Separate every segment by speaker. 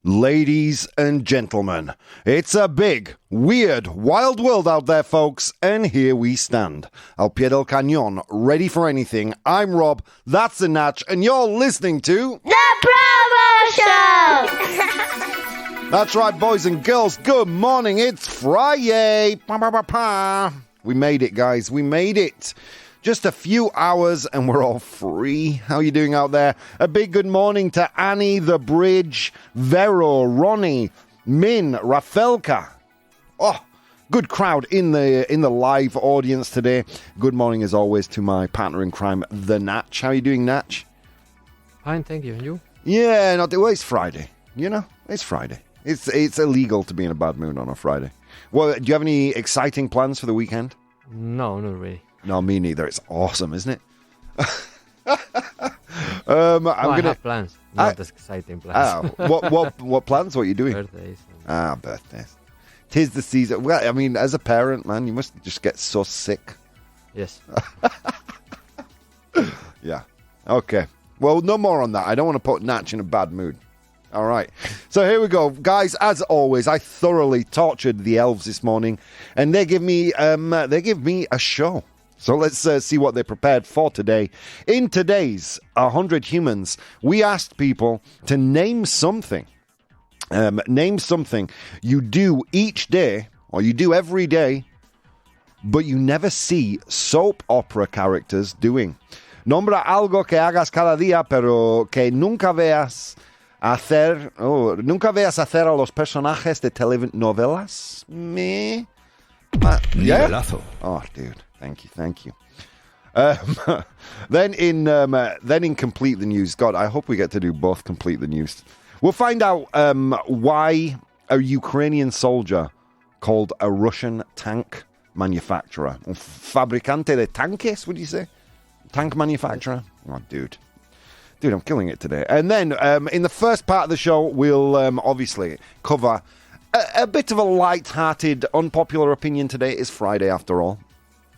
Speaker 1: Ladies and gentlemen, it's a big, weird, wild world out there, folks, and here we stand. Al pie del cañón, ready for anything. I'm Rob, that's the Natch, and you're listening to...
Speaker 2: The Promo Show!
Speaker 1: That's right, boys and girls, good morning, it's Friday. We made it, guys, we made it. Just a few hours and we're all free. How are you doing out there? A big good morning to Annie, The Bridge, Vero, Ronnie, Min, Rafelka. Oh, good crowd in the live audience today. Good morning as always to my partner in crime, The Natch. How are you doing, Natch?
Speaker 3: Fine, thank you. And you?
Speaker 1: Yeah, well, it's Friday. You know, it's Friday. It's illegal to be in a bad mood on a Friday. Well, do you have any exciting plans for the weekend?
Speaker 3: No, not really.
Speaker 1: No, me neither. It's awesome, isn't it?
Speaker 3: I have plans, not as exciting plans.
Speaker 1: What plans? What are you doing?
Speaker 3: Birthdays.
Speaker 1: Birthdays. 'Tis the season. Well, I mean, as a parent, man, you must just get so sick.
Speaker 3: Yes.
Speaker 1: Yeah. Okay. Well, no more on that. I don't want to put Natch in a bad mood. All right. So here we go. Guys, as always, I thoroughly tortured the elves this morning, and they give me a show. So let's see what they prepared for today. In today's 100 Humans, we asked people to name something. Name something you do each day, or you do every day, but you never see soap opera characters doing. Nombra algo que hagas cada día, pero que nunca veas hacer a los personajes de telenovelas.
Speaker 4: Nivelazo.
Speaker 1: Oh, dude. Thank you. Then in Complete the News, God, I hope we get to do both Complete the News. We'll find out why a Ukrainian soldier called a Russian tank manufacturer, un fabricante de tanques, would you say? Tank manufacturer? Oh, dude, I'm killing it today. And then in the first part of the show, we'll obviously cover a bit of a light-hearted, unpopular opinion today. It's Friday after all.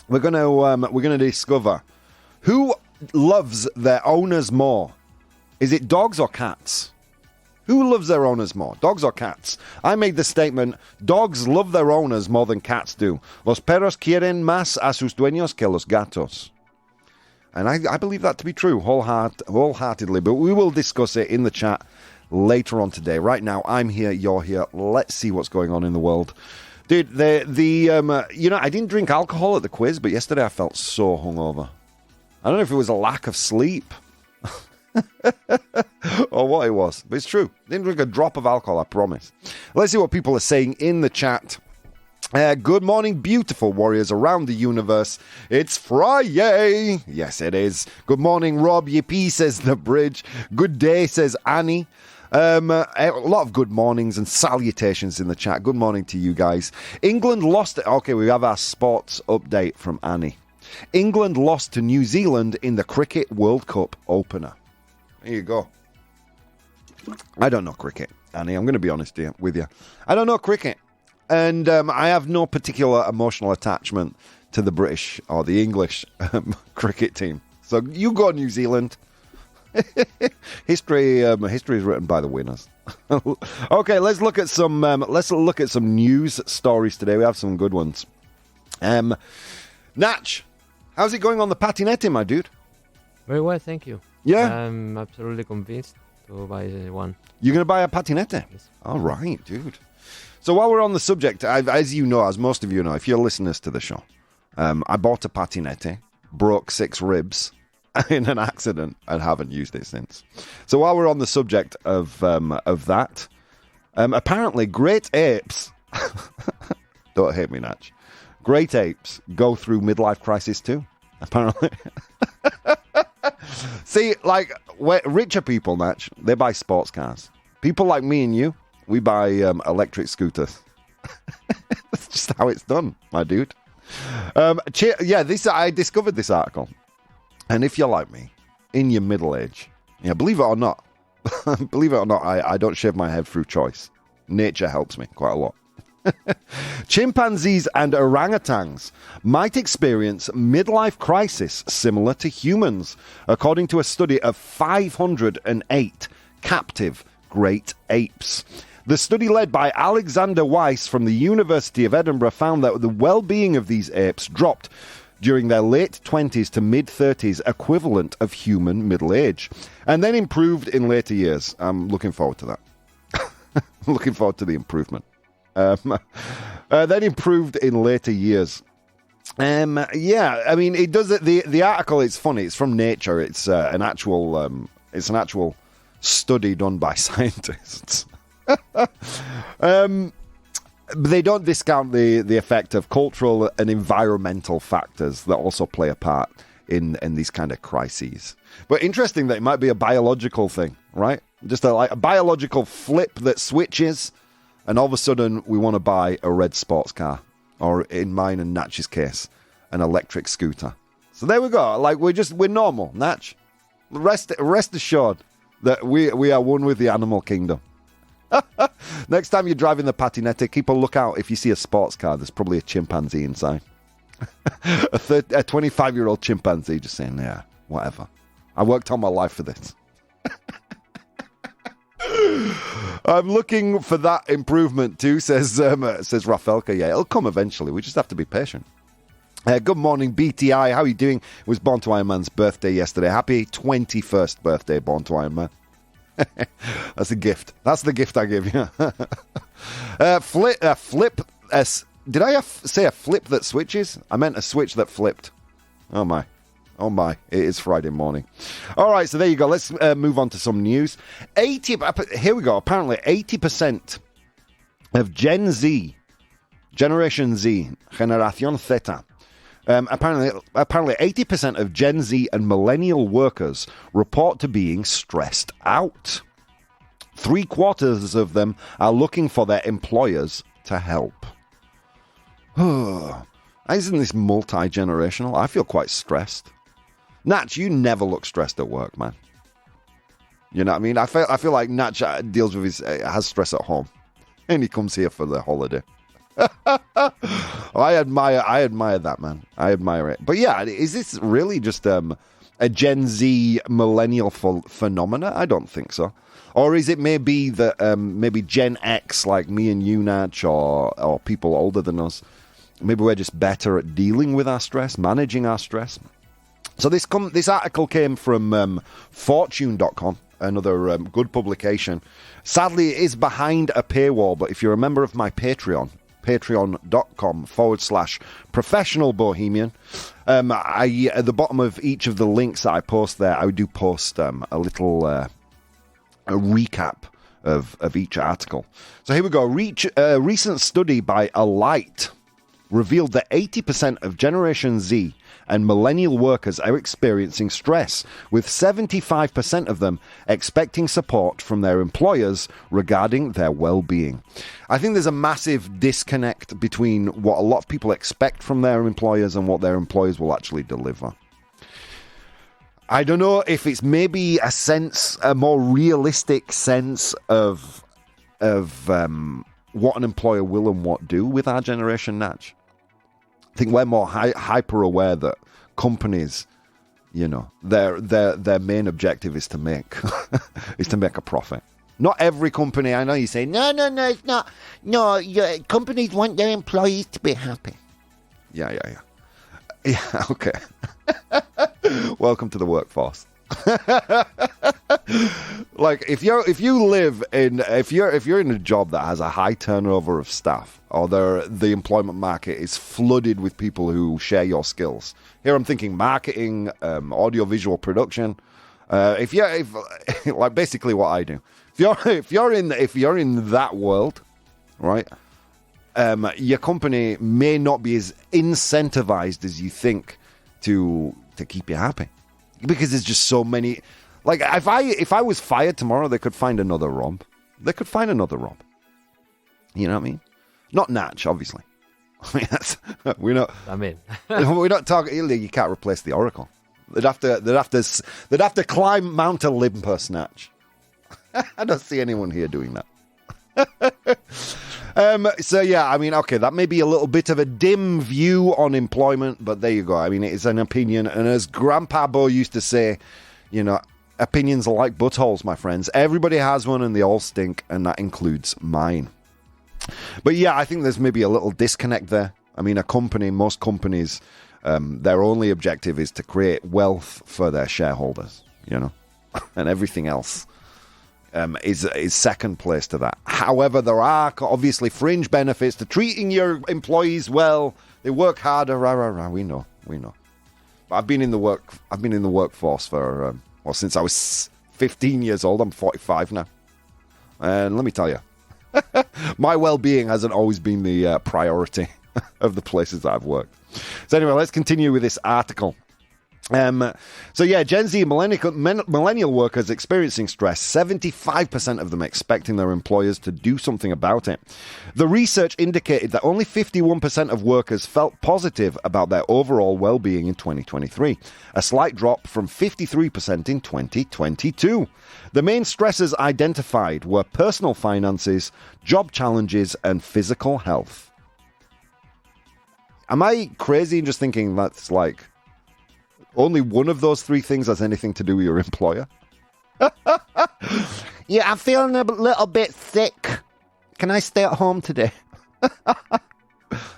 Speaker 1: We're gonna discover who loves their owners more. Is it dogs or cats? Who loves their owners more, dogs or cats? I made the statement: dogs love their owners more than cats do. Los perros quieren más a sus dueños que los gatos. And I believe that to be true wholeheartedly. But we will discuss it in the chat later on today. Right now, I'm here, you're here. Let's see what's going on in the world. Dude, I didn't drink alcohol at the quiz, but yesterday I felt so hungover. I don't know if it was a lack of sleep or what it was, but it's true. Didn't drink a drop of alcohol, I promise. Let's see what people are saying in the chat. Good morning, beautiful warriors around the universe. It's Friday. Yes, it is. Good morning, Rob. Yippee, says The Bridge. Good day, says Annie. A lot of good mornings and salutations in the chat. Good morning to you guys. England lost... Okay, we have our sports update from Annie. England lost to New Zealand in the Cricket World Cup opener. There you go. I don't know cricket, Annie. I'm going to be honest with you. I don't know cricket. And I have no particular emotional attachment to the British or the English cricket team. So you go, New Zealand. History is written by the winners. Okay, let's look at some news stories today. We have some good ones. Natch, how's it going on the patinette, my dude?
Speaker 3: Very well, thank you.
Speaker 1: Yeah,
Speaker 3: I'm absolutely convinced to buy one.
Speaker 1: You're gonna buy a patinette?
Speaker 3: Yes.
Speaker 1: All right, dude. So while we're on the subject, as you know, as most of you know, if you're listeners to the show, I bought a patinette, broke 6 ribs in an accident, and haven't used it since. So while we're on the subject of that, apparently great apes, don't hate me, Natch, great apes go through midlife crisis too, apparently. See, like, richer people, Natch, they buy sports cars. People like me and you, we buy electric scooters. That's just how it's done, my dude. I discovered this article. And if you're like me, in your middle age, believe it or not, I don't shave my head through choice. Nature helps me quite a lot. Chimpanzees and orangutans might experience midlife crisis similar to humans, according to a study of 508 captive great apes. The study led by Alexander Weiss from the University of Edinburgh found that the well-being of these apes dropped during their late 20s to mid-30s, equivalent of human middle age, and then improved in later years. I'm looking forward to that. Looking forward to the improvement. Then improved in later years. Yeah, I mean, it does. The article, it's funny. It's from Nature. It's an actual study done by scientists. They don't discount the effect of cultural and environmental factors that also play a part in these kind of crises. But interesting that it might be a biological thing, right? Just a biological flip that switches, and all of a sudden we want to buy a red sports car, or in mine and Natch's case, an electric scooter. So there we go. Like we're normal, Natch. Rest assured that we are one with the animal kingdom. Next time you're driving the patinette, keep a lookout. If you see a sports car, there's probably a chimpanzee inside. A 25-year-old chimpanzee just saying, yeah, whatever. I worked all my life for this. I'm looking for that improvement too, says Rafelka. Yeah, it'll come eventually. We just have to be patient. Good morning, BTI. How are you doing? It was Born to Iron Man's birthday yesterday. Happy 21st birthday, Born to Iron Man. That's a gift. That's the gift I give you. Flip. Did I say a flip that switches? I meant a switch that flipped. Oh my. It is Friday morning. All right, so there you go. Let's move on to some news. Here we go. Apparently, 80% of Gen Z, Generation Z, Generación Zeta. Apparently, 80% of Gen Z and Millennial workers report to being stressed out. 3/4 of them are looking for their employers to help. Isn't this multi-generational? I feel quite stressed. Natch, you never look stressed at work, man. You know what I mean? I feel like Natch deals with has stress at home, and he comes here for the holiday. I admire that, man. I admire it. But yeah, is this really just a Gen Z millennial phenomena? I don't think so. Or is it maybe that maybe Gen X, like me and you, Natch, or people older than us, maybe we're just better at dealing with our stress, managing our stress? So this article came from Fortune.com, another good publication. Sadly, it is behind a paywall, but if you're a member of my Patreon, patreon.com/professional bohemian, at the bottom of each of the links that I post there, I do post a little a recap of each article. So here we go. A recent study by Alight revealed that 80% of Generation Z and millennial workers are experiencing stress, with 75% of them expecting support from their employers regarding their well-being. I think there's a massive disconnect between what a lot of people expect from their employers and what their employers will actually deliver. I don't know if it's maybe a more realistic sense of what an employer will and won't do with our generation, Natch. I think we're more hyper aware that companies, you know, their main objective is to make a profit. Not every company. I know you say no, it's not. No, companies want their employees to be happy. Yeah. Okay. Welcome to the workforce. Like if you're in a job that has a high turnover of staff, or the employment market is flooded with people who share your skills. Here I'm thinking marketing, audiovisual production. If like basically what I do. If you're in that world, right? Your company may not be as incentivized as you think to keep you happy, because there's just so many. Like if I was fired tomorrow, they could find another Rob. You know what I mean? Not Natch, obviously. I mean, we're not talking. You can't replace the Oracle. They'd have to climb Mount Olympus, Natch. I don't see anyone here doing that. So yeah, I mean, okay, that may be a little bit of a dim view on employment, but there you go. I mean, it's an opinion, and as Grandpa Bo used to say, you know, opinions are like buttholes, my friends. Everybody has one and they all stink, and that includes mine. But yeah, I think there's maybe a little disconnect there. I mean, most companies, their only objective is to create wealth for their shareholders, you know, and everything else is second place to that. However, there are obviously fringe benefits to treating your employees well. They work harder, we know. But I've been in the workforce for since I was 15 years old. I'm 45 now, and let me tell you, my well-being hasn't always been the priority of the places that I've worked. So anyway, let's continue with this article. So yeah, Gen Z and millennial workers experiencing stress, 75% of them expecting their employers to do something about it. The research indicated that only 51% of workers felt positive about their overall well-being in 2023, a slight drop from 53% in 2022. The main stressors identified were personal finances, job challenges, and physical health. Am I crazy in just thinking that's like only one of those three things has anything to do with your employer? Yeah, I'm feeling a little bit sick. Can I stay at home today?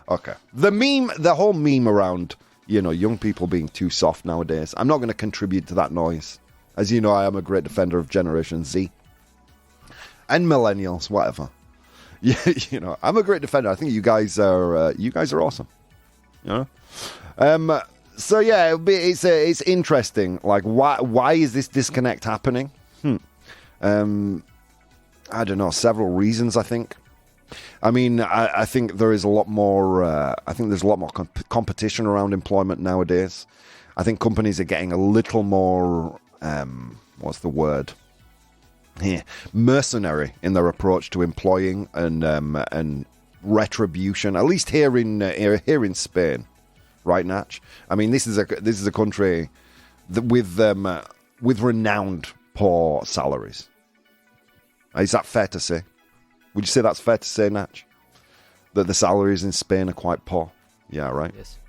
Speaker 1: Okay. The whole meme around, young people being too soft nowadays. I'm not going to contribute to that noise. As you know, I am a great defender of Generation Z. And millennials, whatever. Yeah, I'm a great defender. I think you guys are awesome. So yeah, it's interesting. Like, why is this disconnect happening? I don't know. Several reasons, I think. I mean, I think there is a lot more. I think there's a lot more competition around employment nowadays. I think companies are getting a little more. What's the word? Yeah, mercenary in their approach to employing and retribution. At least here in Spain. Right, Natch? I mean, this is a country with renowned poor salaries. Is that fair to say? Would you say that's fair to say, Natch? That the salaries in Spain are quite poor? Yeah, right?
Speaker 3: Yes.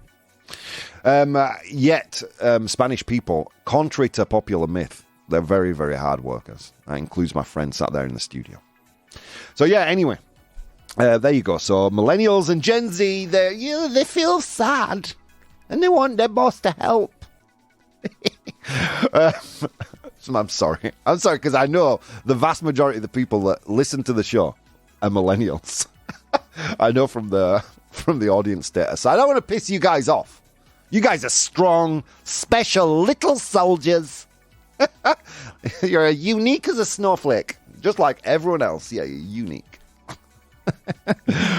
Speaker 1: Yet, Spanish people, contrary to popular myth, they're very, very hard workers. That includes my friend sat there in the studio. So yeah, anyway, there you go. So millennials and Gen Z, they feel sad. And they want their boss to help. I'm sorry. Because I know the vast majority of the people that listen to the show are millennials. I know from the audience data. So I don't want to piss you guys off. You guys are strong, special little soldiers. You're unique as a snowflake. Just like everyone else. Yeah, you're unique.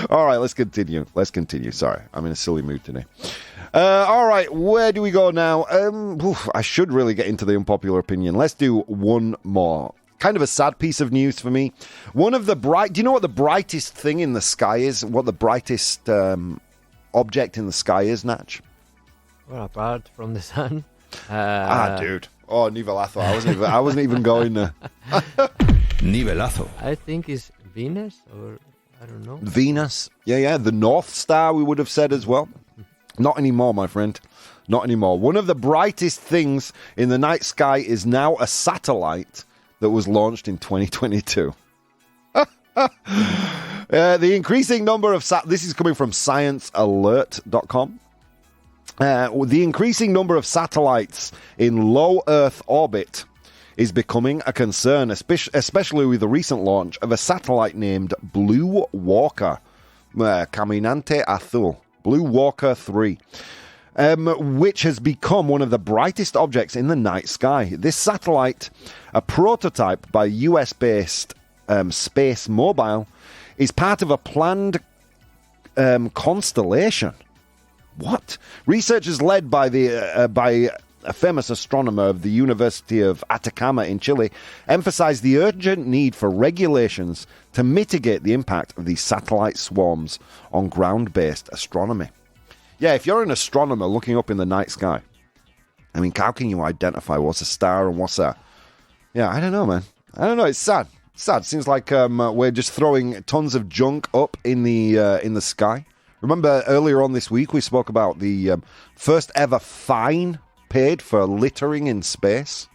Speaker 1: All right, let's continue. Sorry, I'm in a silly mood today. All right, where do we go now? I should really get into the unpopular opinion. Let's do one more. Kind of a sad piece of news for me. Do you know what the brightest thing in the sky is? What the brightest object in the sky is, Natch?
Speaker 3: Well, apart from the sun.
Speaker 1: Dude. Oh, nivelazo. I wasn't even going there.
Speaker 4: Nivelazo.
Speaker 3: I think it's Venus, or I don't know.
Speaker 1: Venus. Yeah. The North Star, we would have said as well. Not anymore, my friend. Not anymore. One of the brightest things in the night sky is now a satellite that was launched in 2022. The increasing number of... This is coming from sciencealert.com. The increasing number of satellites in low Earth orbit is becoming a concern, especially with the recent launch of a satellite named Blue Walker, Caminante Azul. Blue Walker 3, which has become one of the brightest objects in the night sky. This satellite, a prototype by US-based Space Mobile, is part of a planned constellation. What? Researchers led by a famous astronomer of the University of Atacama in Chile emphasized the urgent need for regulations to mitigate the impact of these satellite swarms on ground-based astronomy. Yeah, if you're an astronomer looking up in the night sky, I mean, how can you identify what's a star and what's a... Yeah, I don't know, man. I don't know. It's sad. Seems like we're just throwing tons of junk up in the sky. Remember earlier on this week we spoke about the first ever fine paid for littering in space.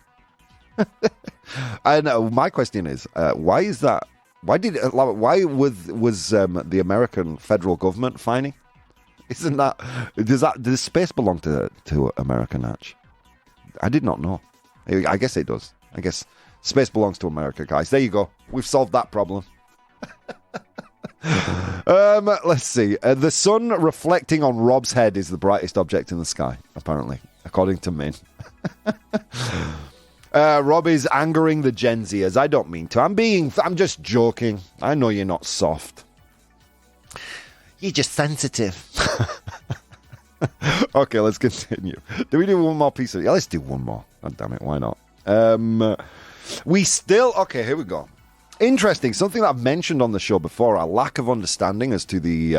Speaker 1: And my question is, why is that? Why was the American federal government fining? Isn't that does space belong to America, Natch? I did not know. I guess it does. I guess space belongs to America, guys. There you go. We've solved that problem. Let's see. The sun reflecting on Rob's head is the brightest object in the sky, apparently, according to Min. Rob is angering the Gen Zers. I don't mean to. I'm just joking. I know you're not soft. You're just sensitive. Okay, let's continue. Do we do one more piece of it? Yeah, let's do one more. God damn it, why not? Okay, here we go. Interesting. Something that I've mentioned on the show before, a lack of understanding as to the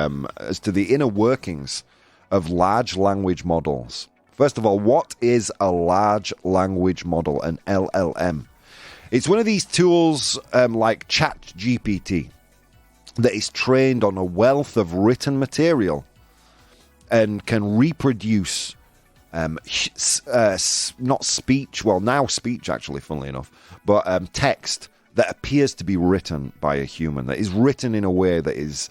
Speaker 1: inner workings of large language models. First of all, what is a large language model, an LLM? It's one of these tools like ChatGPT that is trained on a wealth of written material and can reproduce not speech, well, now speech actually, funnily enough, but text that appears to be written by a human, that is written in a way that is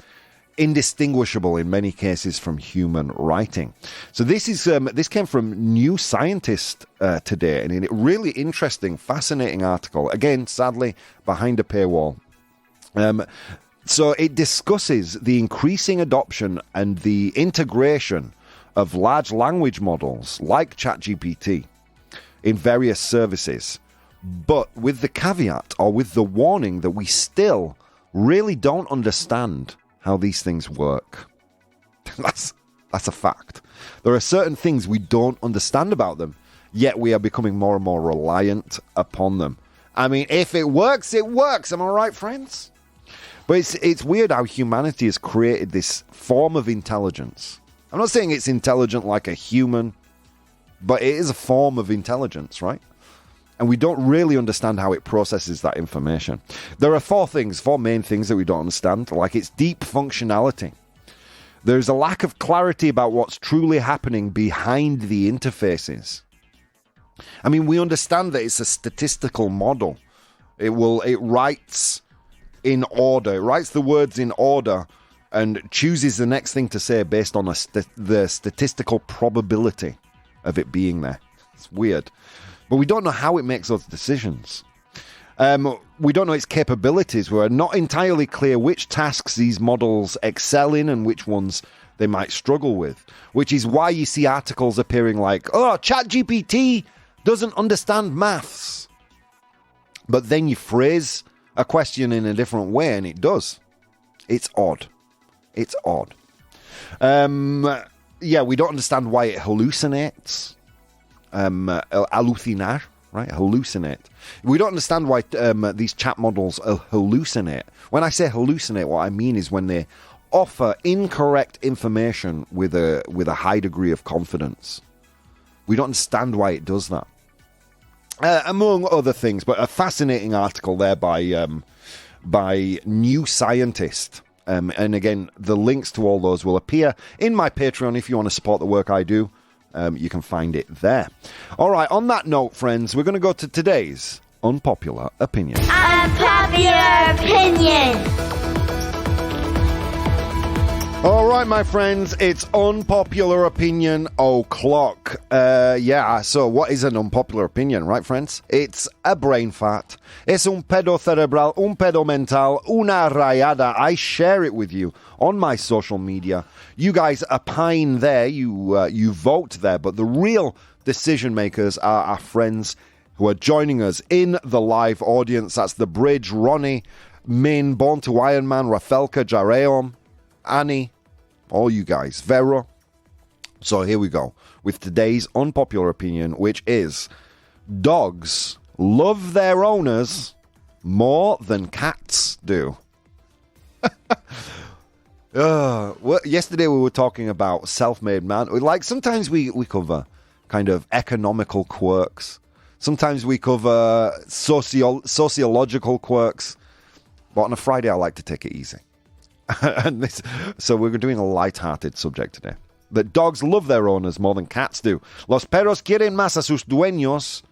Speaker 1: indistinguishable in many cases from human writing. So this came from New Scientist today, and in a really interesting, fascinating article. Again, sadly, behind a paywall. So it discusses the increasing adoption and the integration of large language models like ChatGPT in various services, but with the caveat or with the warning that we still really don't understand how these things work. That's a fact. There are certain things we don't understand about them, yet we are becoming more and more reliant upon them. I mean, if it works, it works. Am I right, friends? But it's weird how humanity has created this form of intelligence. I'm not saying it's intelligent like a human, but it is a form of intelligence, right? And we don't really understand how it processes that information. There are four main things that we don't understand, like its deep functionality. There's a lack of clarity about what's truly happening behind the interfaces. I mean, we understand that it's a statistical model. It writes in order. It writes the words in order and chooses the next thing to say based on the statistical probability of it being there. It's weird. But we don't know how it makes those decisions. We don't know its capabilities. We're not entirely clear which tasks these models excel in and which ones they might struggle with. Which is why you see articles appearing like, oh, ChatGPT doesn't understand maths. But then you phrase a question in a different way and it does. It's odd. It's odd. We don't understand why it hallucinates. Alucinar, right? Hallucinate. We don't understand why these chat models hallucinate. When I say hallucinate, what I mean is when they offer incorrect information with a high degree of confidence. We don't understand why it does that. Among other things, but a fascinating article there by New Scientist. And again, the links to all those will appear in my Patreon if you want to support the work I do. You can find it there. All right, on that note, friends, we're going to go to today's unpopular opinion.
Speaker 2: Unpopular opinion.
Speaker 1: All right, my friends, it's unpopular opinion o'clock. So what is an unpopular opinion, right, friends? It's a brain fart. Es un pedo cerebral, un pedo mental, una rayada. I share it with you on my social media. You guys opine there, you vote there, but the real decision makers are our friends who are joining us in the live audience. That's The Bridge, Ronnie, Min, Born to Iron Man, Rafelka, Jareom, Annie, all you guys, Vero. So here we go with today's unpopular opinion, which is dogs love their owners more than cats do. Yesterday we were talking about self-made man. Like sometimes we cover kind of economical quirks. Sometimes we cover sociological quirks. But on a Friday I like to take it easy. So we're doing a light-hearted subject today. That dogs love their owners more than cats do. Los perros quieren más a sus dueños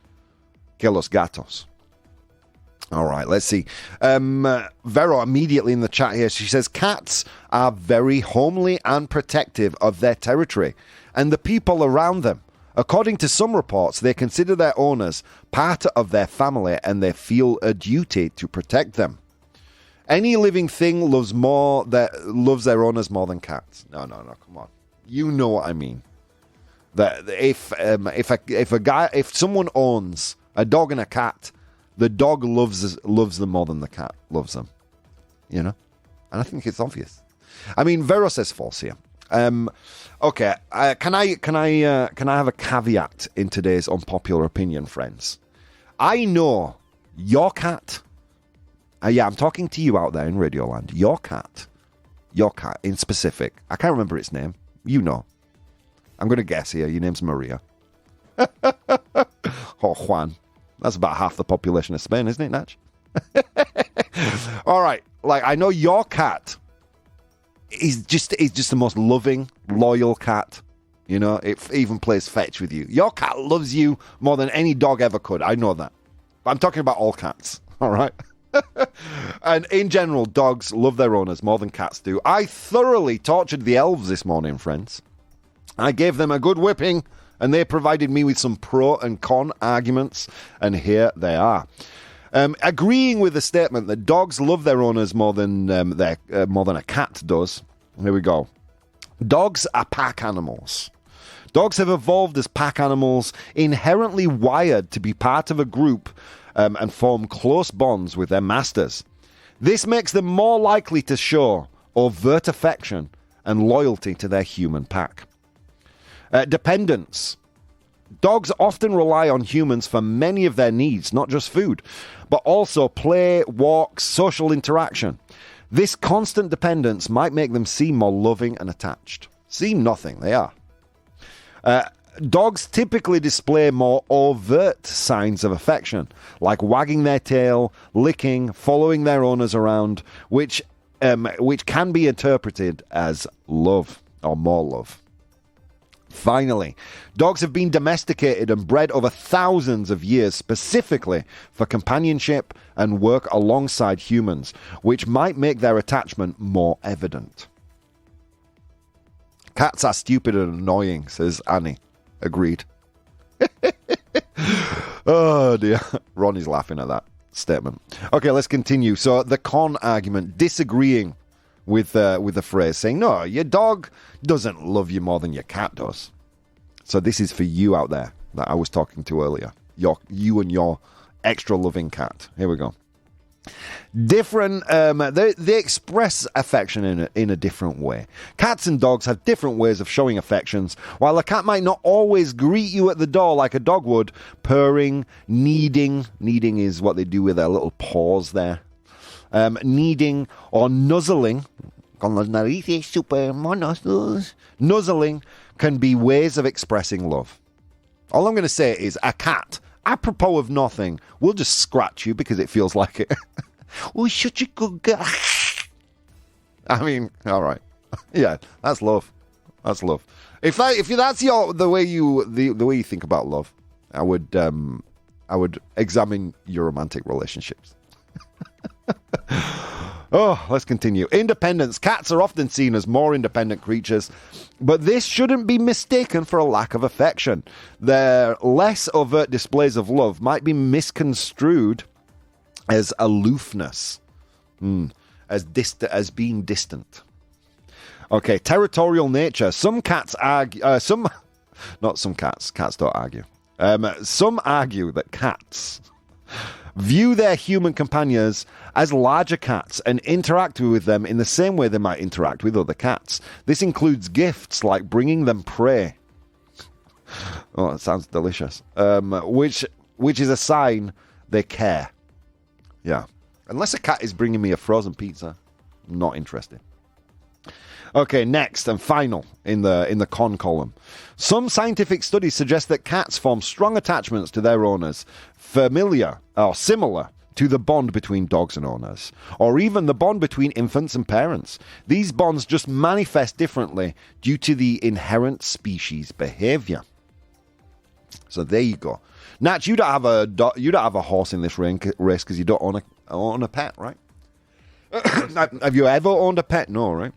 Speaker 1: que los gatos. All right, let's see. Vero, immediately in the chat here, she says, cats are very homely and protective of their territory and the people around them. According to some reports, they consider their owners part of their family and they feel a duty to protect them. Any living thing loves their owners more than cats. No, come on. You know what I mean. That if someone owns a dog and a cat, the dog loves them more than the cat loves them. You know? And I think it's obvious. I mean, Vero says false here. Okay, can I have a caveat in today's unpopular opinion, friends? I know your cat. Yeah, I'm talking to you out there in Radioland. Your cat in specific. I can't remember its name. You know. I'm going to guess here. Your name's Maria. Or Juan. That's about half the population of Spain, isn't it, Natch? All right. Like, I know your cat is just the most loving, loyal cat. You know, it even plays fetch with you. Your cat loves you more than any dog ever could. I know that. But I'm talking about all cats. All right? And in general, dogs love their owners more than cats do. I thoroughly tortured the elves this morning, friends. I gave them a good whipping, and they provided me with some pro and con arguments, and here they are. Agreeing with the statement that dogs love their owners more than a cat does. Here we go. Dogs are pack animals. Dogs have evolved as pack animals, inherently wired to be part of a group and form close bonds with their masters. This makes them more likely to show overt affection and loyalty to their human pack. Dependence. Dogs often rely on humans for many of their needs, not just food, but also play, walks, social interaction. This constant dependence might make them seem more loving and attached. Seem nothing, they are. Dogs typically display more overt signs of affection, like wagging their tail, licking, following their owners around, which can be interpreted as love or more love. Finally, dogs have been domesticated and bred over thousands of years specifically for companionship and work alongside humans, which might make their attachment more evident. Cats are stupid and annoying, says Annie. Agreed. Oh dear. Ronnie's laughing at that statement. Okay, let's continue. So the con argument, disagreeing with the phrase, saying, no, your dog doesn't love you more than your cat does. So this is for you out there that I was talking to earlier. You and your extra loving cat. Here we go. Different, they express affection in a different way. Cats and dogs have different ways of showing affections. While a cat might not always greet you at the door like a dog would, purring, kneading is what they do with their little paws there. Kneading or nuzzling, con los narices super monos, nuzzling can be ways of expressing love. All I'm going to say is a cat, apropos of nothing, will just scratch you because it feels like it. Oh, such a good girl. I mean, all right. Yeah, that's love. That's love. If that's the way you think about love, I would examine your romantic relationships. Oh, let's continue. Independence. Cats are often seen as more independent creatures, but this shouldn't be mistaken for a lack of affection. Their less overt displays of love might be misconstrued as aloofness, as being distant. Okay, territorial nature. Some cats argue. Cats don't argue. Some argue that cats view their human companions as larger cats and interact with them in the same way they might interact with other cats. This includes gifts like bringing them prey. Oh, that sounds delicious. Which is a sign they care. Yeah. Unless a cat is bringing me a frozen pizza, I'm not interested. Okay, next and final in the con column. Some scientific studies suggest that cats form strong attachments to their owners, familiar or similar to the bond between dogs and owners, or even the bond between infants and parents. These bonds just manifest differently due to the inherent species behavior. So there you go. Natch, you don't have a horse in this race because you don't own a pet, right? Have you ever owned a pet? No, right?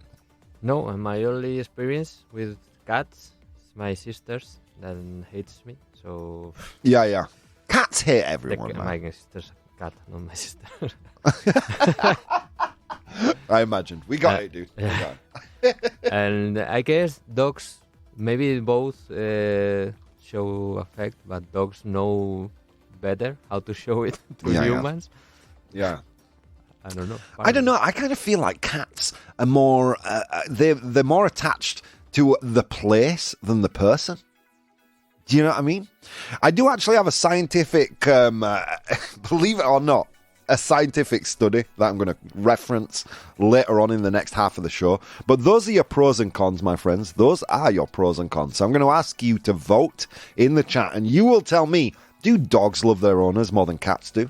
Speaker 3: No, and my only experience with cats is my sister's that hates me. So
Speaker 1: Yeah. Cats hate everyone, man.
Speaker 3: my sister's cat, not my sister.
Speaker 1: I imagine. We got it, dude. We got it.
Speaker 3: And I guess dogs, maybe both show affect, but dogs know better how to show it to humans.
Speaker 1: Yeah.
Speaker 3: I don't know.
Speaker 1: I don't know. I kind of feel like cats are more, they're more attached to the place than the person. Do you know what I mean? I do actually have a scientific, believe it or not, a scientific study that I'm going to reference later on in the next half of the show. But those are your pros and cons, my friends. Those are your pros and cons. So I'm going to ask you to vote in the chat, and you will tell me, do dogs love their owners more than cats do?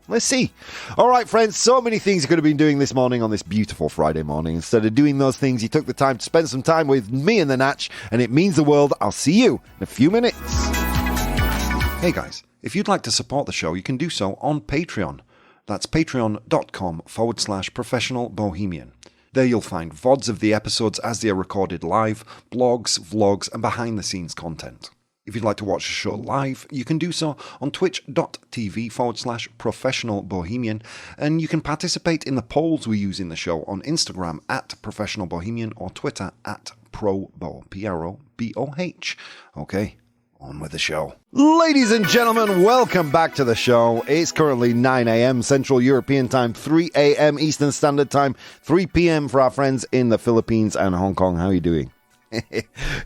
Speaker 1: Let's see. All right, friends, so many things you could have been doing this morning on this beautiful Friday morning. Instead of doing those things, you took the time to spend some time with me and the Natch, and it means the world. I'll see you in a few minutes. Hey, guys, if you'd like to support the show, you can do so on Patreon. That's patreon.com/professional bohemian. There you'll find VODs of the episodes as they are recorded live, blogs, vlogs, and behind-the-scenes content. If you'd like to watch the show live, you can do so on twitch.tv/professional bohemian, and you can participate in the polls we use in the show on Instagram @professional bohemian or Twitter @probo, PROBOH. Okay, on with the show. Ladies and gentlemen, welcome back to the show. It's currently 9 a.m. Central European Time, 3 a.m. Eastern Standard Time, 3 p.m. for our friends in the Philippines and Hong Kong. How are you doing?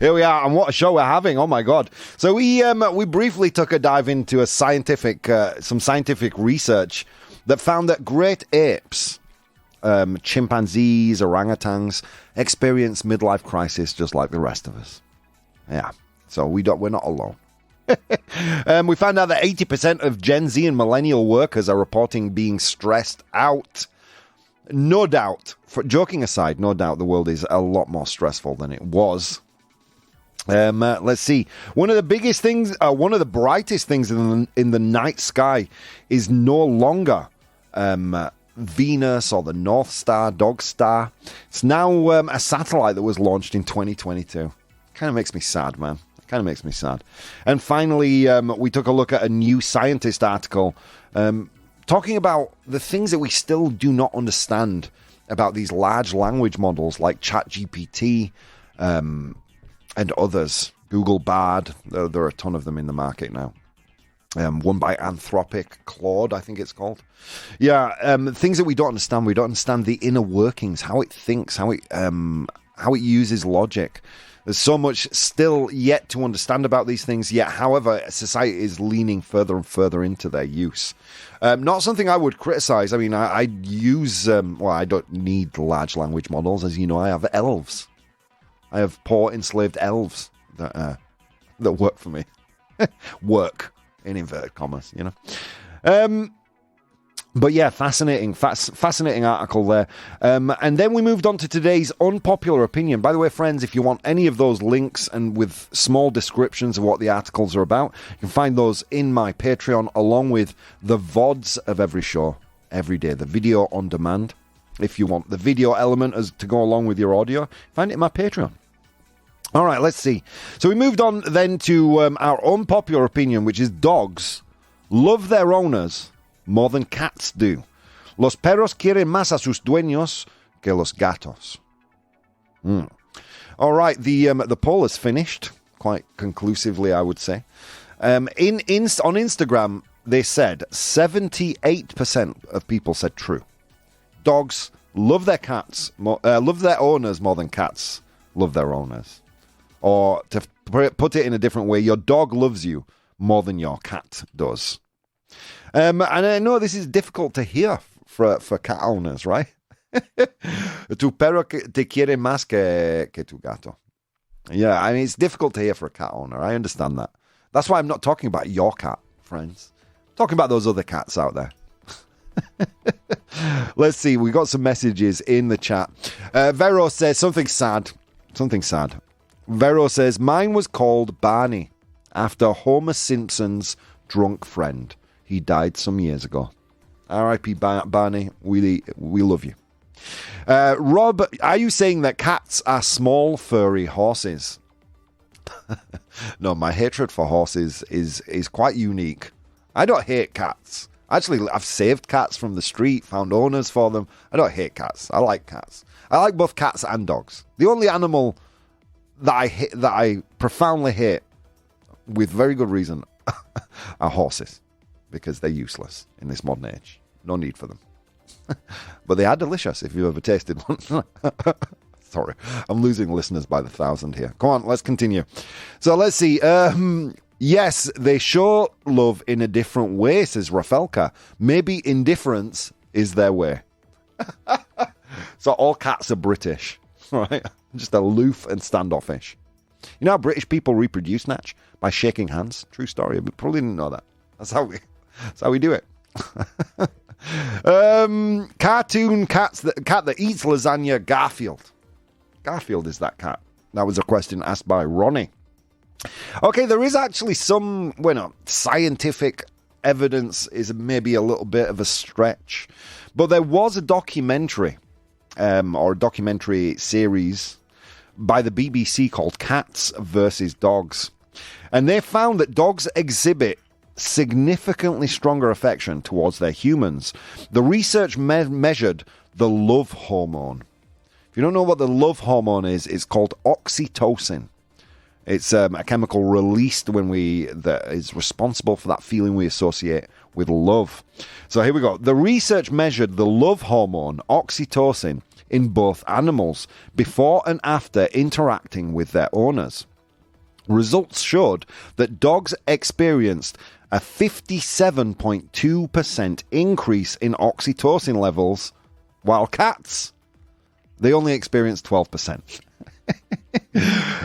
Speaker 1: Here we are, and what a show we're having! Oh my god! So we briefly took a dive into some scientific research that found that great apes, chimpanzees, orangutans, experience midlife crisis just like the rest of us. Yeah, so we're not alone. We found out that 80% of Gen Z and Millennial workers are reporting being stressed out. No doubt, joking aside, no doubt the world is a lot more stressful than it was. Let's see. One of the biggest things, one of the brightest things in the night sky is no longer Venus or the North Star, Dog Star. It's now a satellite that was launched in 2022. Kind of makes me sad, man. Kind of makes me sad. And finally, we took a look at a New Scientist article talking about the things that we still do not understand about these large language models like ChatGPT and others. Google Bard, there are a ton of them in the market now. One by Anthropic, Claude, I think it's called. Yeah, things that we don't understand. We don't understand the inner workings, how it thinks, how it uses logic. There's so much still yet to understand about these things, yet, however, society is leaning further and further into their use. Not something I would criticize. I mean, I use, I don't need large language models. As you know, I have elves. I have poor enslaved elves that work for me. Work, in inverted commas, you know. But yeah, fascinating article there. And then we moved on to today's unpopular opinion. By the way, friends, if you want any of those links and with small descriptions of what the articles are about, you can find those in my Patreon, along with the VODs of every show, every day, the video on demand. If you want the video element as to go along with your audio, find it in my Patreon. All right, let's see. So we moved on then to our unpopular opinion, which is dogs love their owners more than cats do. Los perros quieren más a sus dueños que los gatos. All right, the poll is finished quite conclusively, I would say. On Instagram, they said 78% of people said true. Dogs love their love their owners more than cats love their owners. Or to put it in a different way, your dog loves you more than your cat does. And I know this is difficult to hear for cat owners, right? Tu perro te quiere más que tu gato. Yeah, I mean, it's difficult to hear for a cat owner. I understand that. That's why I'm not talking about your cat, friends. I'm talking about those other cats out there. Let's see. We got some messages in the chat. Vero says something sad. Vero says, mine was called Barney. after Homer Simpson's drunk friend. He died some years ago. R.I.P. Barney, we love you. Rob, are you saying that cats are small, furry horses? No, my hatred for horses is quite unique. I don't hate cats. Actually, I've saved cats from the street, found owners for them. I don't hate cats. I like cats. I like both cats and dogs. The only animal that I profoundly hate, with very good reason, are horses, because they're useless in this modern age. No need for them. But they are delicious if you've ever tasted one. Sorry, I'm losing listeners by the 1,000 here. Come on, let's continue. So let's see. Yes, they show love in a different way, says Rafelka. Maybe indifference is their way. So all cats are British, right? Just aloof and standoffish. You know how British people reproduce, Natch? By shaking hands. True story. We probably didn't know that. That's how we do it. Cartoon cat that eats lasagna, Garfield. Garfield is that cat. That was a question asked by Ronnie. Okay, there is actually some, scientific evidence is maybe a little bit of a stretch. But there was a documentary, or a documentary series by the BBC called Cats versus Dogs. And they found that dogs exhibit significantly stronger affection towards their humans. The research measured the love hormone. If you don't know what the love hormone is, it's called oxytocin. It's a chemical released that is responsible for that feeling we associate with love. So here we go. The research measured the love hormone, oxytocin, in both animals before and after interacting with their owners. Results showed that dogs experienced a 57.2% increase in oxytocin levels, while cats, they only experienced 12%.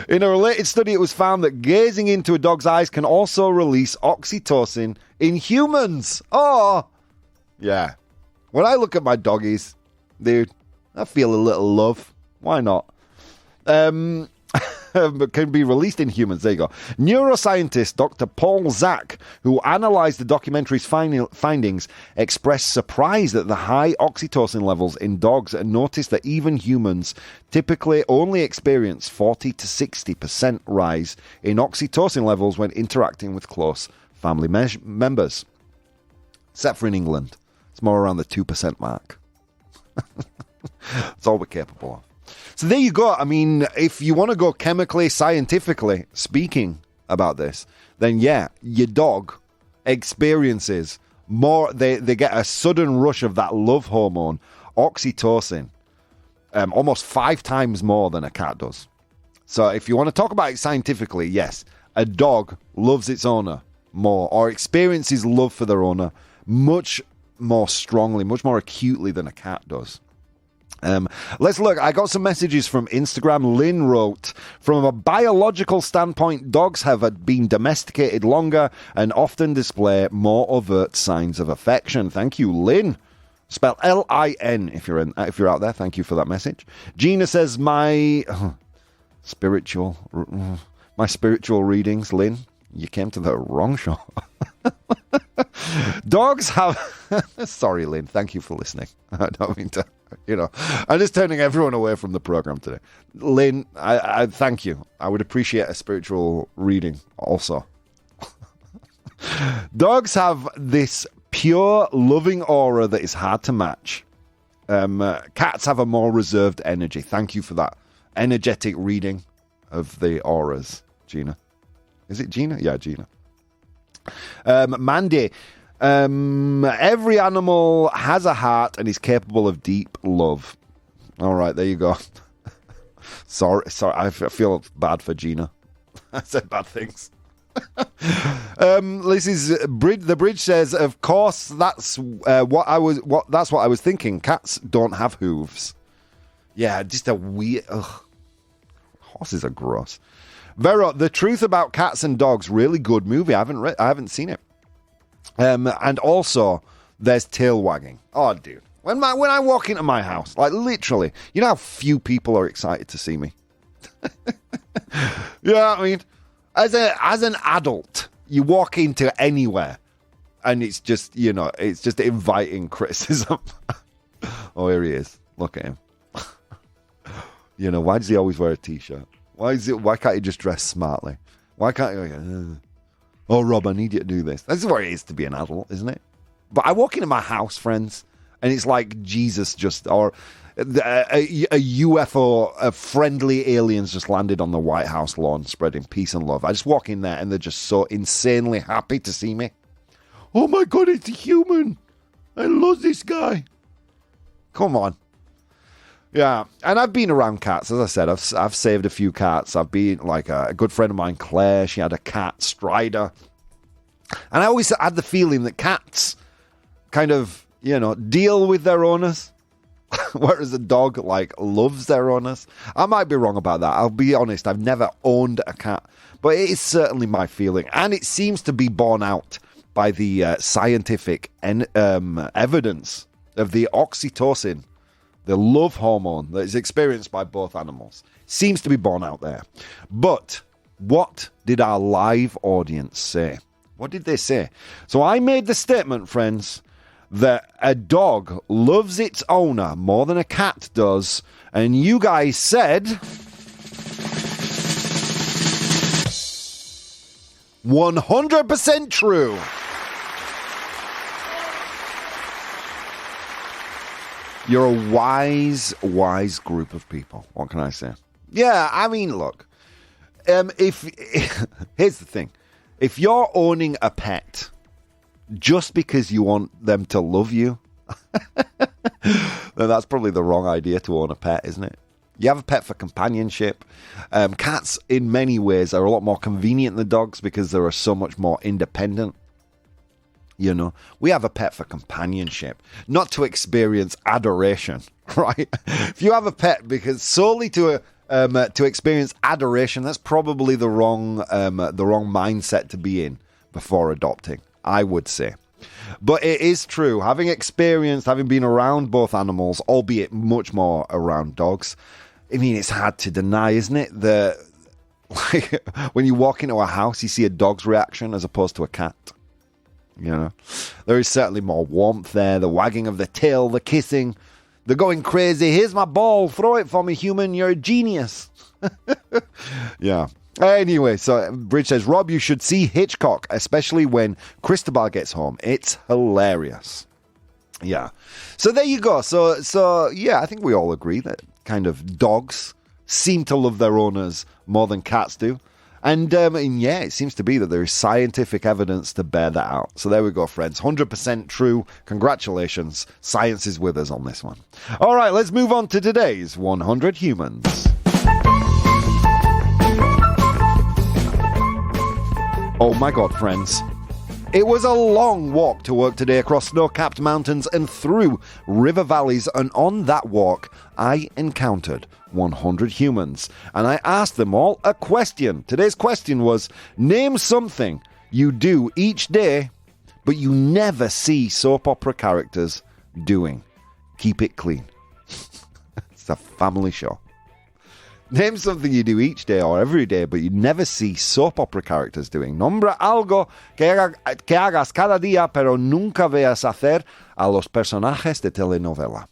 Speaker 1: In a related study, it was found that gazing into a dog's eyes can also release oxytocin in humans. Oh, yeah. When I look at my doggies, dude, I feel a little love. Why not? But can be released in humans. There you go. Neuroscientist Dr. Paul Zak, who analyzed the documentary's findings, expressed surprise at the high oxytocin levels in dogs and noticed that even humans typically only experience 40 to 60% rise in oxytocin levels when interacting with close family members. Except for in England. It's more around the 2% mark. That's all we're capable of. So there you go. I mean, if you want to go chemically, scientifically speaking about this, then yeah, your dog experiences more, they get a sudden rush of that love hormone, oxytocin, almost 5 times more than a cat does. So if you want to talk about it scientifically, yes, a dog loves its owner more, or experiences love for their owner much more strongly, much more acutely than a cat does. Let's look. I got some messages from Instagram. Lynn wrote, from a biological standpoint, dogs have been domesticated longer and often display more overt signs of affection. Thank you, Lynn. Spell L-I-N if you're out there. Thank you for that message. Gina says, my spiritual readings, Lynn, you came to the wrong show. Dogs have... Sorry, Lynn. Thank you for listening. I don't mean to... I'm just turning everyone away from the program today. Lynn, I thank you. I would appreciate a spiritual reading also. Dogs have this pure, loving aura that is hard to match. Cats have a more reserved energy. Thank you for that energetic reading of the auras, Gina. Is it Gina? Yeah, Gina. Mandy, every animal has a heart and is capable of deep love. All right, there you go. sorry, I feel bad for Gina. I said bad things. This is the bridge says, of course, that's what I was thinking. Cats don't have hooves. Yeah, just a weird. Ugh. Horses are gross. Vero, The Truth About Cats and Dogs, really good movie. I haven't seen it. And also, there's tail wagging. Oh, dude. When I walk into my house, like literally, you know how few people are excited to see me? Yeah, I mean, As an adult, you walk into anywhere and it's just, it's just inviting criticism. Oh, here he is. Look at him. Why does he always wear a t-shirt? Why can't he just dress smartly? Why can't he? Oh, Rob, I need you to do this. This is what it is to be an adult, isn't it? But I walk into my house, friends, and it's like Jesus or a UFO, friendly aliens just landed on the White House lawn, spreading peace and love. I just walk in there, and they're just so insanely happy to see me. Oh my God, it's a human! I love this guy. Come on. Yeah, and I've been around cats. As I said, I've saved a few cats. I've been, like, a good friend of mine, Claire. She had a cat, Strider. And I always had the feeling that cats kind of, deal with their owners, whereas a dog, loves their owners. I might be wrong about that. I'll be honest, I've never owned a cat. But it is certainly my feeling. And it seems to be borne out by the scientific evidence of the oxytocin, the love hormone that is experienced by both animals. Seems to be borne out there. But what did our live audience say? What did they say? So I made the statement, friends, that a dog loves its owner more than a cat does. And you guys said 100% true. You're a wise group of people. What can I say? Yeah, I mean, look. Here's the thing. If you're owning a pet just because you want them to love you, then that's probably the wrong idea to own a pet, isn't it? You have a pet for companionship. Cats, in many ways, are a lot more convenient than dogs because they are so much more independent. We have a pet for companionship, not to experience adoration, right? If you have a pet because solely to experience adoration, that's probably the wrong mindset to be in before adopting, I would say. But it is true, having been around both animals, albeit much more around dogs, I mean, it's hard to deny, isn't it? When you walk into a house, you see a dog's reaction as opposed to a cat. There is certainly more warmth there, the wagging of the tail, the kissing, the going crazy. Here's my ball, throw it for me, human, you're a genius. Yeah. Anyway, so Bridge says, Rob, you should see Hitchcock, especially when Cristobal gets home. It's hilarious. Yeah. So there you go. So yeah, I think we all agree that kind of dogs seem to love their owners more than cats do. And yeah, it seems to be that there is scientific evidence to bear that out. So there we go, friends. 100% true. Congratulations. Science is with us on this one. All right, let's move on to today's 100 Humans. Oh my God, friends. It was a long walk to work today across snow-capped mountains and through river valleys, and on that walk, I encountered 100 humans. And I asked them all a question. Today's question was, name something you do each day, but you never see soap opera characters doing. Keep it clean. It's a family show. Name something you do each day or every day, but you never see soap opera characters doing. Nombra algo que hagas cada día, pero nunca veas hacer a los personajes de telenovela.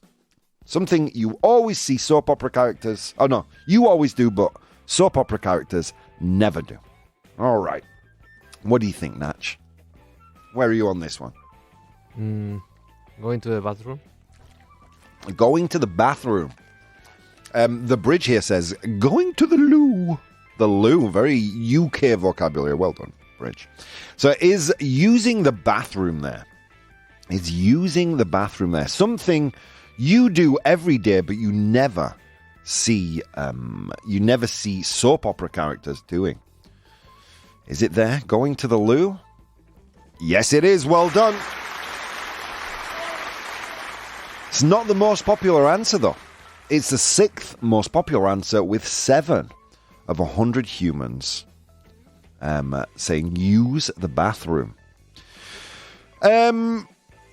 Speaker 1: Something you always see soap opera characters... Oh, no. You always do, but soap opera characters never do. All right. What do you think, Natch? Where are you on this one?
Speaker 3: Going to the bathroom.
Speaker 1: Going to the bathroom. The bridge here says, going to the loo. The loo, very UK vocabulary. Well done, bridge. So is using the bathroom there. Is using the bathroom there. Something you do every day, but you never see soap opera characters doing. Is it there? Going to the loo? Yes, it is. Well done. It's not the most popular answer, though. It's the 6th most popular answer, with 7 of 100 humans saying use the bathroom.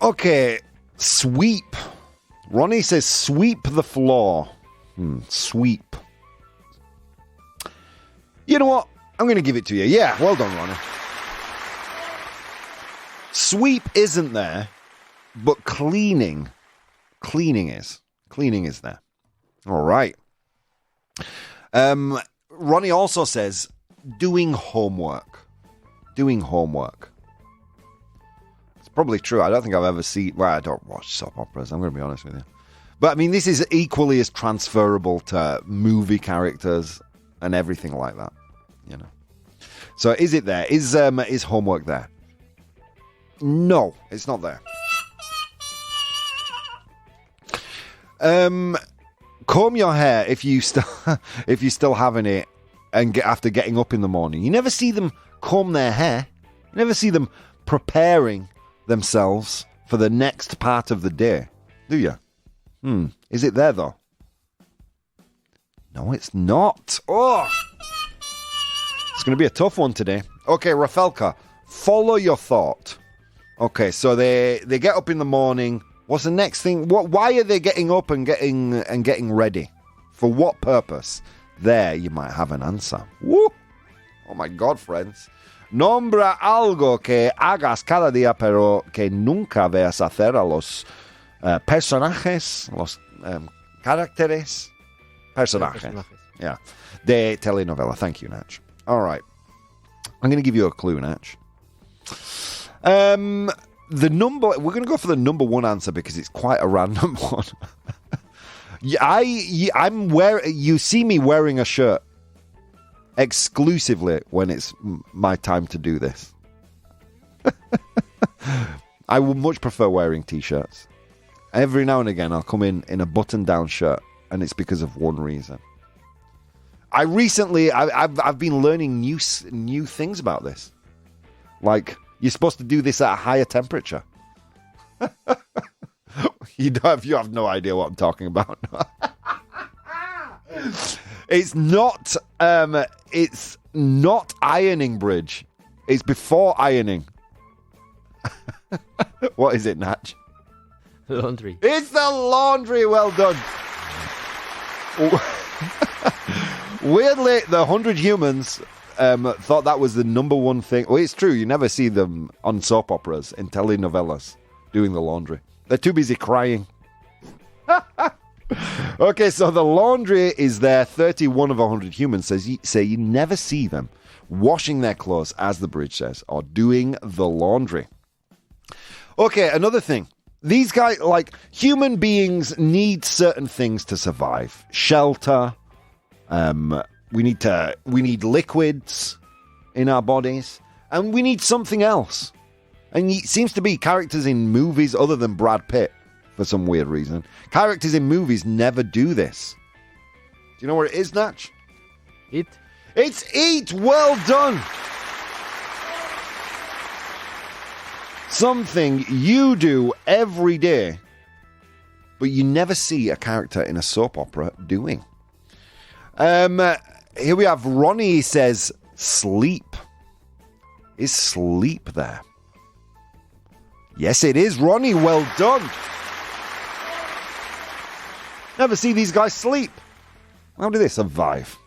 Speaker 1: Okay, sweep. Ronnie says sweep the floor. Sweep. You know what? I'm going to give it to you. Yeah, well done, Ronnie. Sweep isn't there, but cleaning is. Cleaning is there. All right. Ronnie also says, doing homework. Doing homework. It's probably true. I don't think I've ever seen... Well, I don't watch soap operas. I'm going to be honest with you. But, I mean, this is equally as transferable to movie characters and everything like that. You know. So, is it there? Is homework there? No, it's not there. Comb your hair if you're still having it, and after getting up in the morning. You never see them comb their hair. You never see them preparing themselves for the next part of the day, do you? Is it there though? No, it's not. Oh, it's going to be a tough one today. Okay, Rafelka, follow your thought. Okay, so they get up in the morning. What's the next thing? Why are they getting up and getting ready? For what purpose? There, you might have an answer. Woo! Oh my God, friends. Nombra algo que hagas cada día, pero que nunca veas hacer a los personajes, los caracteres, personajes. Yeah, de telenovela. Thank you, Natch. All right. I'm going to give you a clue, Natch. We're going to go for the number one answer because it's quite a random one. You see me wearing a shirt exclusively when it's my time to do this. I would much prefer wearing t-shirts. Every now and again, I'll come in a button-down shirt, and it's because of one reason. I've been learning new things about this. Like, you're supposed to do this at a higher temperature. You have no idea what I'm talking about. It's not ironing, Bridge. It's before ironing. What is it, Natch?
Speaker 3: Laundry.
Speaker 1: It's the laundry. Well done. Weirdly, the 100 humans thought that was the number one thing. Well, it's true. You never see them on soap operas and telenovelas doing the laundry. They're too busy crying. Okay, so the laundry is there. 31 of 100 humans say you never see them washing their clothes, as the bridge says, or doing the laundry. Okay, another thing. These guys, like, human beings need certain things to survive. Shelter. We need liquids in our bodies. And we need something else. And it seems to be characters in movies other than Brad Pitt, for some weird reason. Characters in movies never do this. Do you know where it is, Natch?
Speaker 3: Eat.
Speaker 1: It's eat! Well done! Something you do every day, but you never see a character in a soap opera doing. Here we have Ronnie says sleep. Is sleep there? Yes, it is, Ronnie. Well done. Never see these guys sleep. How do they survive?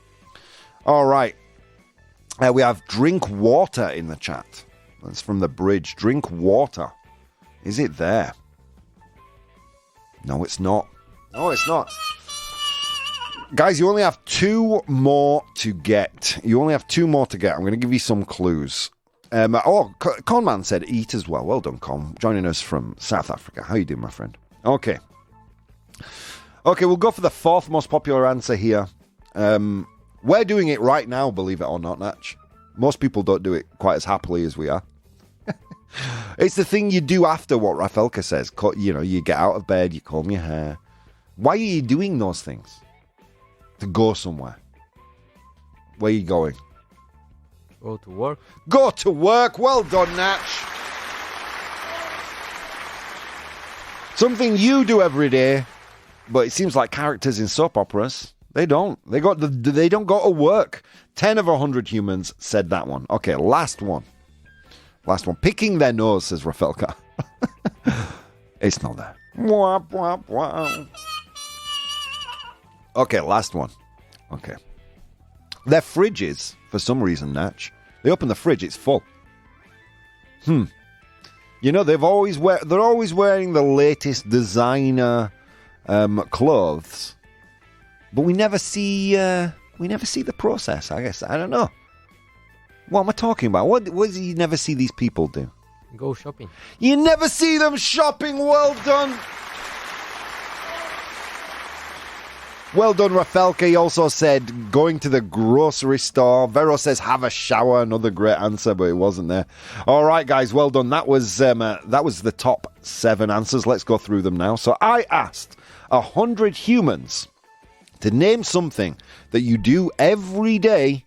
Speaker 1: All right. We have drink water in the chat. That's from the bridge. Drink water. Is it there? No, it's not. No, it's not. Guys, you only have two more to get. I'm going to give you some clues. Conman said eat as well. Well done, Con. Joining us from South Africa. How you doing, my friend? Okay, we'll go for the fourth most popular answer here. We're doing it right now, believe it or not, Natch. Most people don't do it quite as happily as we are. It's the thing you do after what Rafelka says. You get out of bed, you comb your hair. Why are you doing those things? To go somewhere. Where are you going?
Speaker 3: Go to work.
Speaker 1: Go to work. Well done, Natch. Something you do every day, but it seems like characters in soap operas, they don't. They don't go to work. 10 of 100 humans said that one. Okay, last one. Picking their nose, says Rafelka. It's not there. Wah, wah, wah. Okay, last one. Okay. Their fridges, for some reason, Natch. They open the fridge, it's full. You know, they're always wearing the latest designer clothes, but we never see the process. I guess I don't know. What am I talking about? What do you never see these people do?
Speaker 3: Go shopping.
Speaker 1: You never see them shopping. Well done. Well done, Rafelka. He also said going to the grocery store. Vero says have a shower. Another great answer, but it wasn't there. All right, guys. Well done. That was the top 7 answers. Let's go through them now. So I asked 100 humans to name something that you do every day,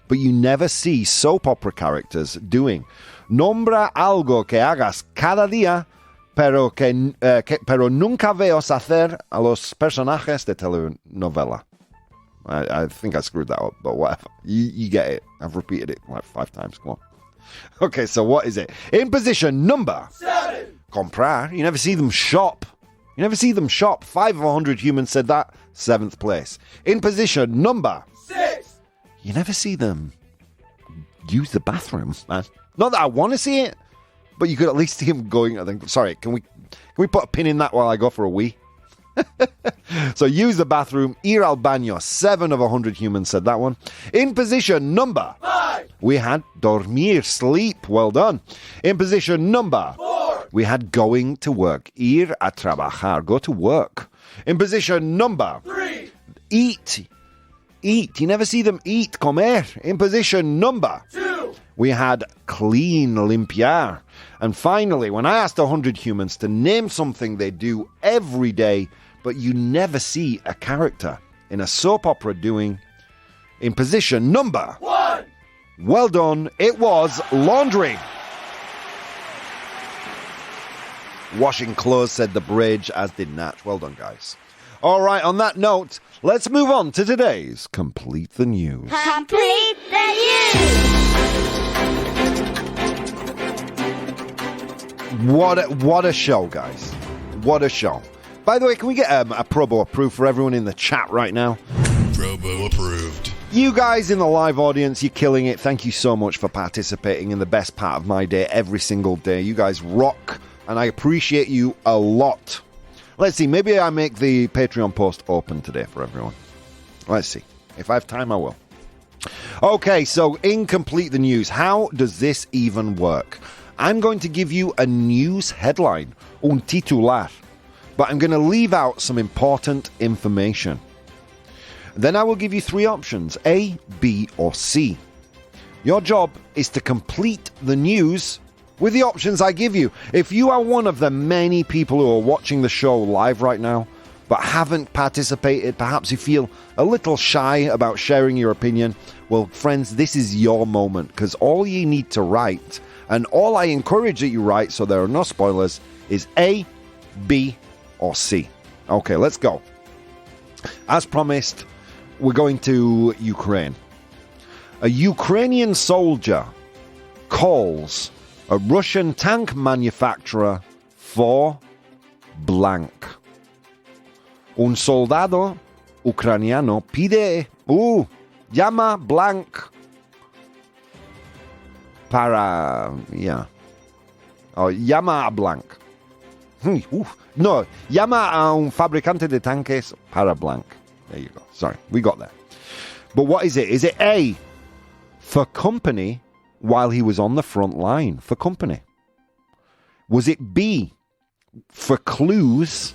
Speaker 1: but you never see soap opera characters doing. Nombra algo que hagas cada día, pero nunca veos hacer a los personajes de telenovela. I think I screwed that up, but whatever. You get it. I've repeated it like 5 times. Come on. Okay, so what is it? In position number 7. Comprar. You never see them shop. 5 of 100 humans said that. 7th place. In position number 6. You never see them use the bathroom, man. Not that I want to see it, but you could at least see him going. I think. Sorry, can we put a pin in that while I go for a wee? So use the bathroom. Ir al baño. 7 of 100 humans said that one. In position number 5, we had dormir, sleep. Well done. In position number 4, we had going to work. Ir a trabajar, go to work. In position number 3, eat. You never see them eat, comer. In position number 2, we had clean, limpiar. And finally, when I asked 100 humans to name something they do every day, but you never see a character in a soap opera doing, in position number 1, well done, it was laundry. Washing clothes, said the bridge, as did Natch. Well done, guys. All right, on that note, let's move on to today's Complete the News.
Speaker 2: Complete the news!
Speaker 1: What a show, guys. What a show. By the way, can we get a Probo approved for everyone in the chat right now?
Speaker 4: Probo approved.
Speaker 1: You guys in the live audience, you're killing it. Thank you so much for participating in the best part of my day every single day. You guys rock, and I appreciate you a lot. Let's see, maybe I make the Patreon post open today for everyone. Let's see. If I have time, I will. Okay, so in Complete the News, how does this even work? I'm going to give you a news headline, un titular, but I'm going to leave out some important information. Then I will give you 3 options, A, B, or C. Your job is to complete the news with the options I give you. If you are one of the many people who are watching the show live right now, but haven't participated, perhaps you feel a little shy about sharing your opinion, well, friends, this is your moment, because all you need to write, and all I encourage that you write, so there are no spoilers, is A, B, or C. Okay, let's go. As promised, we're going to Ukraine. A Ukrainian soldier calls a Russian tank manufacturer for blank. Un soldado ucraniano llama blank para, llama a blank. No, llama a un fabricante de tanques para blank. There you go. Sorry, we got there. But what is it? Is it A, for company while he was on the front line? For company. Was it B, for clues,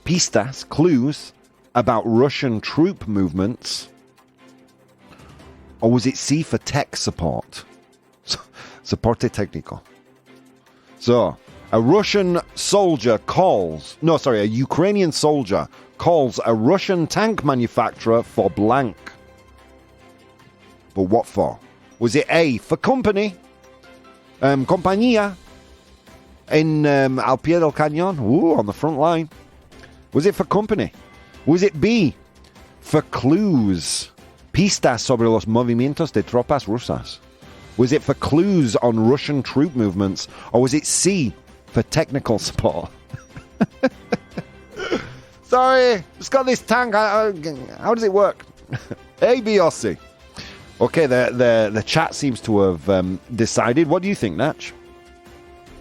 Speaker 1: pistas, clues, about Russian troop movements? Or was it C, for tech support? Soporte técnico. So, a Ukrainian soldier calls a Russian tank manufacturer for blank. But what for? Was it A, for company? Compañía in al pie del cañón? On the front line. Was it for company? Was it B, for clues? Pistas sobre los movimientos de tropas rusas. Was it for clues on Russian troop movements? Or was it C, for technical support? Sorry, it's got this tank. How does it work? A, B, or C? Okay, the chat seems to have decided. What do you think, Natch?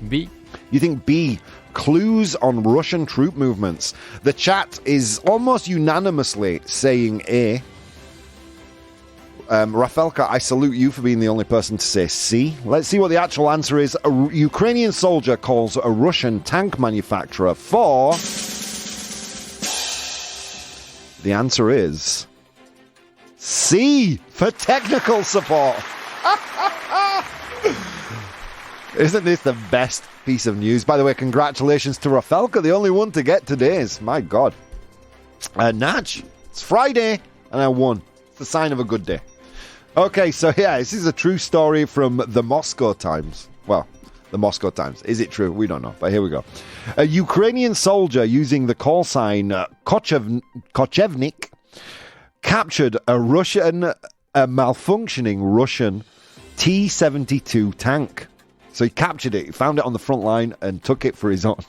Speaker 3: B.
Speaker 1: You think B, clues on Russian troop movements. The chat is almost unanimously saying A. Rafelka, I salute you for being the only person to say C. Let's see what the actual answer is. A Ukrainian soldier calls a Russian tank manufacturer for... The answer is... C, for technical support. Isn't this the best piece of news? By the way, congratulations to Rafelka, the only one to get today's. My God. Natch, it's Friday, and I won. It's the sign of a good day. Okay, so yeah, this is a true story from the Moscow Times. Well, the Moscow Times. Is it true? We don't know, but here we go. A Ukrainian soldier using the call sign Kochevnik captured a malfunctioning Russian T-72 tank. So he captured it, he found it on the front line and took it for his own.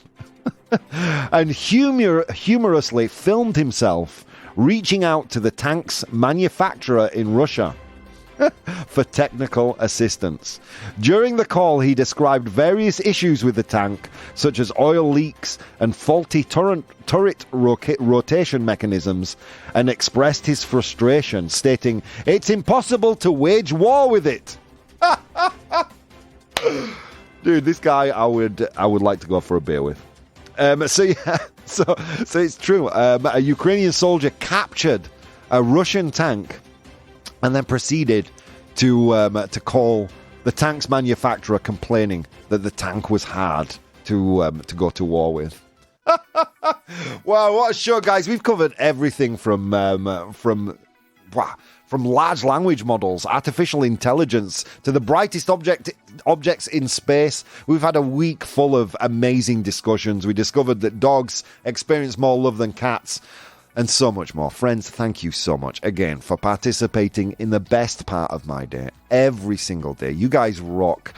Speaker 1: And humorously filmed himself reaching out to the tank's manufacturer in Russia for technical assistance. During the call, he described various issues with the tank, such as oil leaks and faulty turret rotation mechanisms, and expressed his frustration, stating, "It's impossible to wage war with it." Dude, this guy I would like to go for a beer with. So it's true. A Ukrainian soldier captured a Russian tank and then proceeded to call the tank's manufacturer, complaining that the tank was hard to go to war with. Wow, what a show, guys! We've covered everything from large language models, artificial intelligence, to the brightest objects in space. We've had a week full of amazing discussions. We discovered that dogs experience more love than cats, and so much more. Friends, thank you so much again for participating in the best part of my day every single day. You guys rock.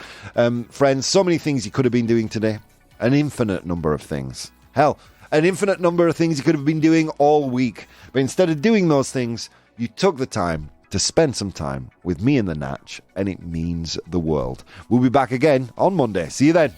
Speaker 1: Friends, so many things you could have been doing today. An infinite number of things. Hell, an infinite number of things you could have been doing all week. But instead of doing those things, you took the time to spend some time with me and the Natch, and it means the world. We'll be back again on Monday. See you then.